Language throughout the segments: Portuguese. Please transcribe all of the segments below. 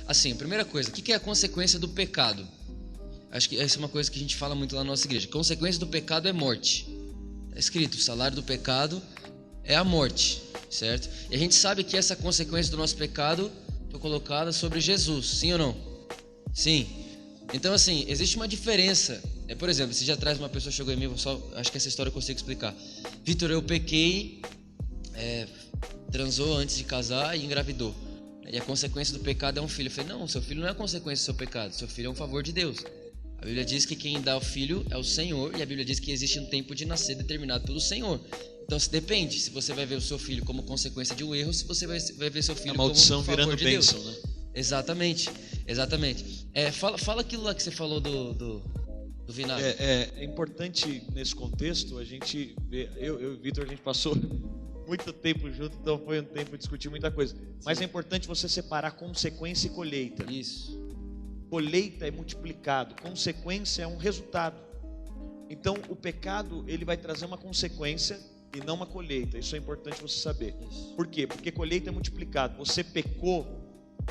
Assim, a primeira coisa, o que é a consequência do pecado? Acho que essa é uma coisa que a gente fala muito lá na nossa igreja. Consequência do pecado é morte. Está escrito, o salário do pecado é a morte, certo? E a gente sabe que essa consequência do nosso pecado foi colocada sobre Jesus, sim ou não? Sim. Então, assim, existe uma diferença. Por exemplo, se já atrás uma pessoa chegou em mim, acho que essa história eu consigo explicar. Vitor, eu pequei, transou antes de casar e engravidou. E a consequência do pecado é um filho. Eu falei, não, seu filho não é a consequência do seu pecado, seu filho é um favor de Deus. A Bíblia diz que quem dá o filho é o Senhor, e a Bíblia diz que existe um tempo de nascer determinado pelo Senhor. Então, depende se você vai ver o seu filho como consequência de um erro, se você vai ver seu filho como um favor de Deus. Né? Exatamente. Fala aquilo lá que você falou do vinagre. É importante nesse contexto a gente ver, eu e o Vitor, a gente passou muito tempo junto, então foi um tempo de discutir muita coisa. Mas é importante você separar consequência e colheita. Isso. Colheita é multiplicado, consequência é um resultado. Então o pecado ele vai trazer uma consequência e não uma colheita. Isso é importante você saber. Isso. Por quê? Porque colheita é multiplicado. Você pecou,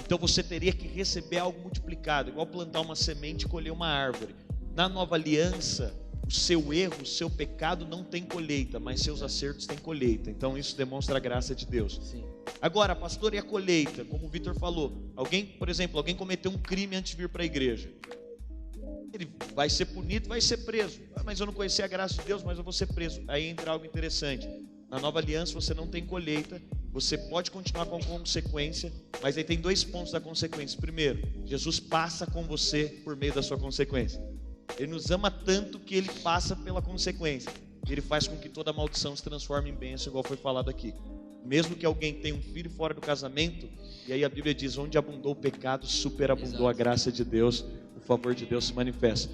então você teria que receber algo multiplicado, igual plantar uma semente e colher uma árvore. Na nova aliança, o seu erro, o seu pecado não tem colheita, mas seus acertos têm colheita. Então isso demonstra a graça de Deus. Sim. Agora, pastor, e a colheita? Como o Vitor falou, por exemplo, alguém cometeu um crime antes de vir para a igreja. Ele vai ser punido, vai ser preso. Mas eu não conheci a graça de Deus, mas eu vou ser preso. Aí entra algo interessante. Na nova aliança você não tem colheita, você pode continuar com consequência, mas aí tem 2 pontos da consequência. Primeiro, Jesus passa com você por meio da sua consequência. Ele nos ama tanto que ele passa pela consequência. Ele faz com que toda maldição se transforme em bênção, igual foi falado aqui. Mesmo que alguém tenha um filho fora do casamento, e aí a Bíblia diz, onde abundou o pecado, superabundou a graça de Deus, o favor de Deus se manifesta.